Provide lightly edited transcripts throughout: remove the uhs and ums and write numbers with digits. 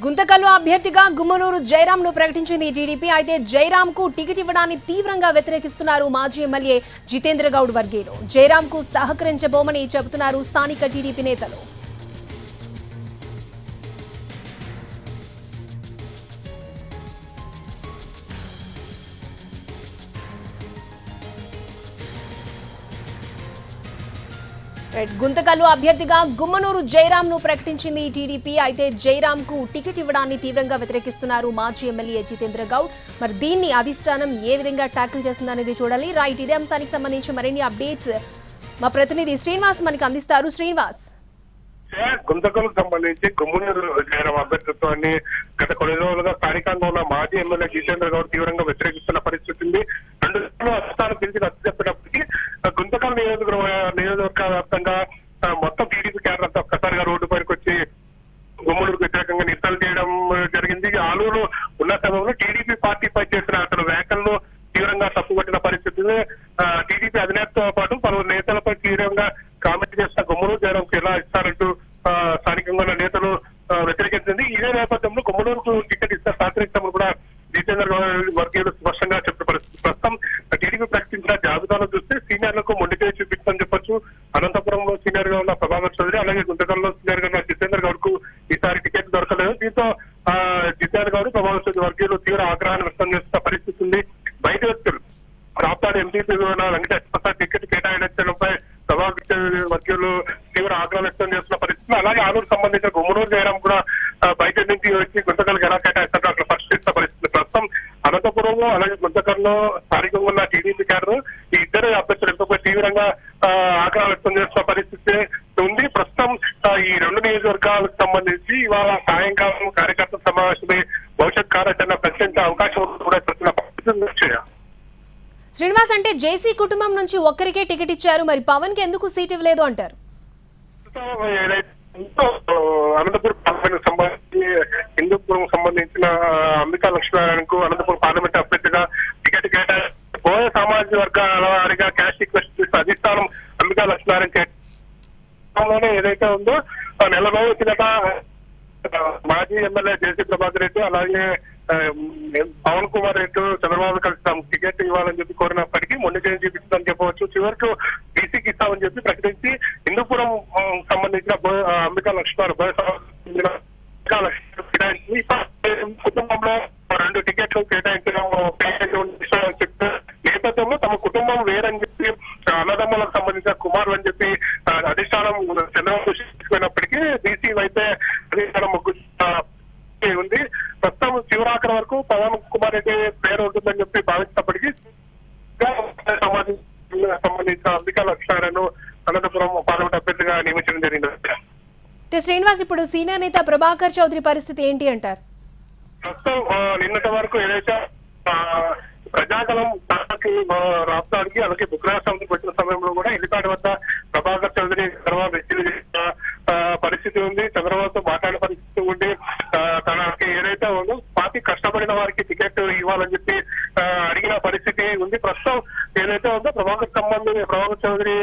గుంతకల్లు అభ్యర్థిగా గుమ్మనూరు జయరాం ను ప్రకటించింది టీడీపీ. అయితే జయరాం కు టికెట్ ఇవ్వడాన్ని తీవ్రంగా వ్యతిరేకిస్తున్నారు మాజీ ఎమ్మెల్యే జితేంద్ర గౌడ్ వర్గీయులు. జయరాం కు సహకరించబోమని చెబుతున్నారు స్థానిక టీడీపీ నేతలు. గుంతకల్లు అభ్యర్థిగా గుమ్మనూరు జయరాం ను ప్రకటించింది టీడీపీ. అయితే జయరాం కు టికెట్ ఇవ్వడాన్ని తీవ్రంగా వ్యతిరేకిస్తున్నారు మాజీ ఎమ్మెల్యే జితేంద్ర గౌడ్. మరి దీన్ని అధిష్టానం ఏ విధంగా ట్యాకిల్ చేస్తుందనేది చూడాలి. రైట్, ఇదే అంశానికి సంబంధించి మరిన్ని అప్డేట్స్ మా ప్రతినిధి శ్రీనివాస్ మనకి అందిస్తారు. శ్రీనివాస్, గుంతకల్లుకు సంబంధించి గుమ్మనూరు జయరాం అభ్యర్థిత్వాన్ని గత కొన్ని రోజులుగా స్థానికంగా ఉన్న మాజీ ఎమ్మెల్యే జితేంద్ర గౌడ్ తీవ్రంగా వ్యతిరేకిస్తున్న పరిస్థితి ఉంది. 2 అధిష్టానం పిలిచి రద్దు చెప్పినప్పటికీ గుంతకల్ నియోజకవర్గ వ్యాప్తంగా మొత్తం టీడీపీ క్యాడర్ అంతా ఒక్కసారిగా రోడ్డు పైకి వచ్చి గుమ్మనూరుకు వ్యతిరేకంగా నిరసనలు చేయడం జరిగింది. ఆలూరు ఉన్న సమయంలో టీడీపీ పార్టీపై చేసిన అతను వ్యాఖ్యలను తీవ్రంగా తప్పుపట్టిన పరిస్థితి. టీడీపీ అధినేతతో పాటు పలువురు నేతలపై తీవ్రంగా కామెంట్ చేసిన గుమ్మనూరు జయరాంకు ఎలా ఇస్తారంటూ స్థానికంగా ఉన్న నేతలు వ్యతిరేకించింది. ఇదే నేపథ్యంలో గుమ్మనూరుకు టికెట్ ఇస్తే సహకరిస్తామని కూడా జితేంద్ర గౌడ్ వర్గీయులు స్పష్టంగా చెప్పిన పరిస్థితి. ప్రస్తుతం టీడీపీ ప్రకటించిన జాబితాను చూస్తే సీనియర్లకు మొండికేసి చూపిస్తామని చెప్పొచ్చు. అనంతపురంలో సీనియర్ గా ఉన్న ప్రభాకర్ చౌదరి, అలాగే గుంతకల్లో సీనియర్ గా ఉన్న జితేంద్ర గౌడ్ కు ఈసారి టికెట్ దొరకలేదు. దీంతో జితేంద్ర గౌడ్ ప్రభాకర్ చౌదరి వర్గీయులు తీవ్ర ఆగ్రహాన్ని వ్యక్తం చేస్తున్న పరిస్థితి ఉంది. బయట వ్యక్తులు రాప్తాడు ఎంపీపీ వెంకటేశ్వర ప్రసాద్ టికెట్ కేటాయించడంపై ప్రభాకర్ చౌదరి వర్గీయులు తీవ్ర ఆగ్రహం వ్యక్తం చేస్తున్న పరిస్థితి. అలాగే ఆలూరు సంబంధించిన గుమ్మనూరు జయరాం కూడా బయట నుంచి వచ్చి గుంతకల్కి ఎలా కేటాయిస్తారో అక్కడ పరిశీలిస్తున్న పరిస్థితి. ప్రస్తుతం అనంతపురంలో అలాగే గుంతకల్లో స్థానికంగా ఉన్న టీడీపీ క్యాడర్ ఈ ఇద్దరు అభ్యర్థులపై తీవ్రంగా ఆగ్రహం వ్యక్తం చేస్తున్న పరిస్థితి ఉంది. ప్రస్తుతం ఈ 2 నియోజకవర్గాలకు సంబంధించి ఇవాళ సాయంకాలం కార్యకర్తల సమావేశమై భవిష్యత్ కార్యాచరణ ప్రకటించే అవకాశం కూడా చెప్తున్న పరిస్థితి. శ్రీనివాస్, అంటే జేసీ కుటుంబం నుంచి ఒక్కరికే టికెట్ ఇచ్చారు, మరి పవన్ కి ఎందుకు సీట్ ఇవ్వలేదు అంటారు? అనంతపురం పార్లమెంట్ సంబంధించి హిందూపురం సంబంధించిన అంబికా లక్ష్మీనారాయణకు అనంతపురం పార్లమెంట్ అభ్యర్థిగా టికెట్ కేటాయి బోయ సామాజిక వర్గాల వారిగా క్యాష్ రిక్వెస్ట్ చేసిన అధిష్టానం అంబికా లక్ష్మీనారాయణ ఏదైతే ఉందో నెల రోజుల కిందట మాజీ ఎమ్మెల్యే జేసీ ప్రభాకర్ రెడ్డి అలాగే పవన్ కుమార్ రెడ్డి చంద్రబాబు కలిసి టికెట్ ఇవ్వాలని చెప్పి కోరినప్పటికీ మొండి చేసి చూపిస్తుందని చెప్పవచ్చు. చివరకు బీసీకి ఇస్తామని చెప్పి ప్రకటించి హిందూపురం సంబంధించిన అంబికా లక్ష్మీనారాయణ కుటుంబంలో 2 టికెట్లు కేటాయించడం చెప్పి నేపథ్యంలో తమ కుటుంబం వేరని చెప్పి అన్నదమ్ములకు సంబంధించిన కుమారులు అని చెప్పి అధిష్టానం చంద్రబాబు తీసుకున్నప్పటికీ బీసీ అయితే అధిష్టానం ఉంది. ప్రస్తుతం చివరాఖరి వరకు పవన్ కుమార్ రెడ్డి పేరు ఉంటుందని చెప్పి భావించినప్పటికీ సంబంధించిన అంబికా లక్ష్మీనారాయణ అనంతపురం పార్లమెంట్ అభ్యర్థిగా నియమించడం జరిగింది. శ్రీనివాస్, ఇప్పుడు సీనియర్ నేత ప్రభాకర్ చౌదరి పరిస్థితి ఏంటి అంటారు? ప్రస్తుతం నిన్నటి వరకు ఏదైతే ప్రజాగలం రాష్ట్రానికి అలాగే బుక్రాష్ట్రానికి వచ్చిన సమయంలో కూడా ఎల్లిపాటి వద్ద ప్రభాకర్ చౌదరి చంద్రబాబు రెడ్డిలు చేసిన పరిస్థితి ఉంది. చంద్రబాబుతో మాట్లాడే పరిస్థితి ఉండి తనకి ఏదైతే ఉందో పార్టీ కష్టపడిన వారికి టికెట్ ఇవ్వాలని చెప్పి అడిగిన పరిస్థితి ఉంది. ప్రస్తుతం ఏదైతే ఉందో ప్రభాకర్ చౌదరి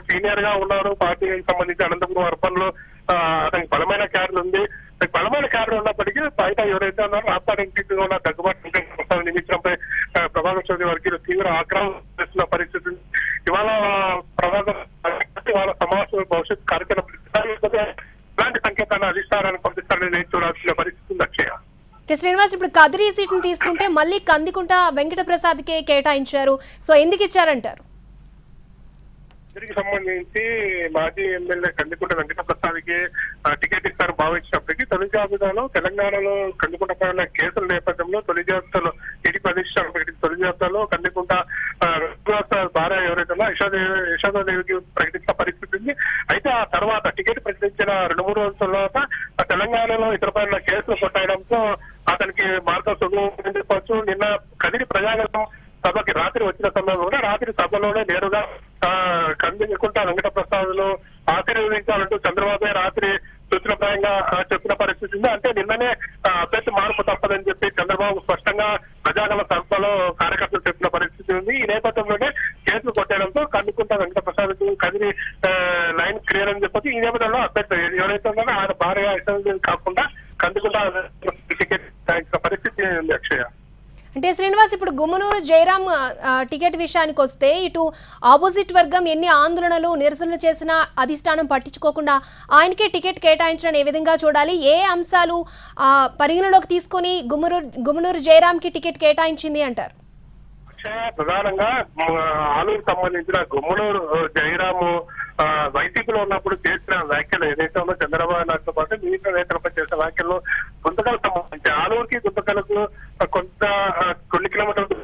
సీనియర్ గా ఉన్నారు. పార్టీకి సంబంధించి అనంతపురం అర్బన్లో అతనికి బలమైన క్యాడర్ ఉంది. బలమైన క్యాడర్ ఉన్నప్పటికీ బయట ఎవరైతే ఉన్నారో రాష్ట్ర ఎంపీగా ఉన్న దగ్గుబాటు నియమించడంపై ప్రభాకర్ చౌదరి వర్గీయులు తీవ్ర ఆగ్రహం చేస్తున్న పరిస్థితి. ఇవాళ సమావేశం భవిష్యత్ కార్యక్రమం ఇలాంటి సంకేతాన్ని అధిష్టానాన్ని పంపిస్తారని చూడాల్సిన పరిస్థితి ఉంది. శ్రీనివాస్, ఇప్పుడు కదిరి సీట్ను తీసుకుంటే మళ్ళీ కందికుంట వెంకట ప్రసాద్ కే కేటాయించారు, సో ఎందుకు ఇచ్చారంటారు? కదిరికి సంబంధించి మాజీ ఎమ్మెల్యే కందికుంట వెంకట ప్రసాద్కి టికెట్ ఇస్తారని భావించినప్పటికీ తొలి జాబితాలో తెలంగాణలో కందికుంట పైన కేసుల నేపథ్యంలో తొలి జాబితాలో టీడీపీ అధిష్టానం ప్రకటించిన తొలి జాబితాలో కందికుంట భార్య ఎవరైతే యశోదాదేవికి ప్రకటించిన పరిస్థితి ఉంది. అయితే ఆ తర్వాత టికెట్ ప్రకటించిన 2-3 రోజుల తర్వాత తెలంగాణలో ఇతర పైన కేసులు కొట్టడంతో అతనికి మార్గం సుగమం చెప్పవచ్చు. నిన్న కదిరి ప్రజాగతం సభకి రాత్రి వచ్చిన సమయంలో కూడా రాత్రి సభలోనే నేరుగా కందికుంట వెంకట ప్రసాద్ లో ఆశీర్వదించాలంటూ చంద్రబాబు రాత్రి సూచనప్రాయంగా చెప్పిన పరిస్థితి ఉంది. అంటే నిన్ననే అభ్యర్థి మార్పు తప్పదని చెప్పి చంద్రబాబు స్పష్టంగా ప్రజాగల సభలో కార్యకర్తలు చెప్పిన పరిస్థితి ఉంది. ఈ నేపథ్యంలోనే కేసులు కొట్టడంతో కందికుంట వెంకట ప్రసాద్ కదిరి లైన్ క్లియర్ అని చెప్పొచ్చు. ఈ నేపథ్యంలో అభ్యర్థి ఎవరైతే ఉన్నారో ఆయన భార్య కాకుండా కందికుంట అంటే శ్రీనివాస్, ఇప్పుడు గుమ్మనూరు జయరాం టికెట్ విషయానికి వస్తే ఇటు ఆపోజిట్ వర్గం ఎన్ని ఆందోళనలు నిరసనలు చేసినా అధిష్టానం పట్టించుకోకుండా ఆయనకే టికెట్ కేటాయించడం ఏ విధంగా చూడాలి? ఏ అంశాలు పరిగణలోకి తీసుకొని గుమ్మనూరు జయరాంకి టికెట్ కేటాయించింది అంటారు? ప్రధానంగా ఆలూరు సంబంధించిన గుమ్మనూరు జయరాము వైసీపీలో ఉన్నప్పుడు చేసిన వ్యాఖ్యలు ఏదైతే ఉందో చంద్రబాబు నాయుడుతో పాటు మిగతా నేతలపై చేసిన వ్యాఖ్యలు గుంతకలకు సంబంధించి ఆలూరుకి గుంతకలకు కొన్ని కిలోమీటర్లు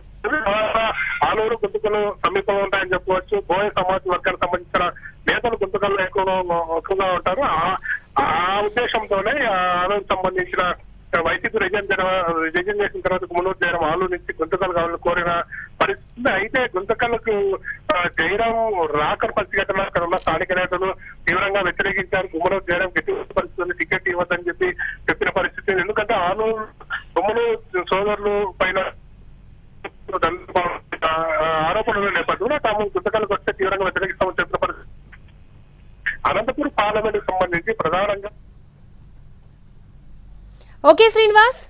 ఆలూరు గుంతకలు సమీపంలో ఉంటాయని చెప్పవచ్చు. బోయ సమాజ వర్గానికి సంబంధించిన నేతలు గుంతకల్లో ఎక్కువగా ఉంటారు. ఆ ఉద్దేశంతోనే ఆలూరు సంబంధించిన వైసీపీ రిజైన్ చేసిన తర్వాత గుమ్మనూరు జయరాం ఆలూరు నుంచి గుంతకల్ కావాలని కోరిన పరిస్థితి. అయితే గుంతకల్లకు జయరాం రాకర పరిస్థితుల్లో అక్కడ ఉన్న స్థానిక నేతలు తీవ్రంగా వ్యతిరేకించారు. గుమ్మనూరు జయరాం ఎటువంటి పరిస్థితుల్లో టికెట్ ఇవ్వద్దని చెప్పిన పరిస్థితి. ఎందుకంటే ఆలూరు గుమ్మనూరు సోదరులు పైన ఆరోపణల నేపథ్యంలో తాము గుంతకల్లకు వస్తే తీవ్రంగా వ్యతిరేకిస్తామని చెప్పిన పరిస్థితి. అనంతపురం పార్లమెంట్ కు సంబంధించి ప్రధానంగా ఓకే శ్రీనివాస్.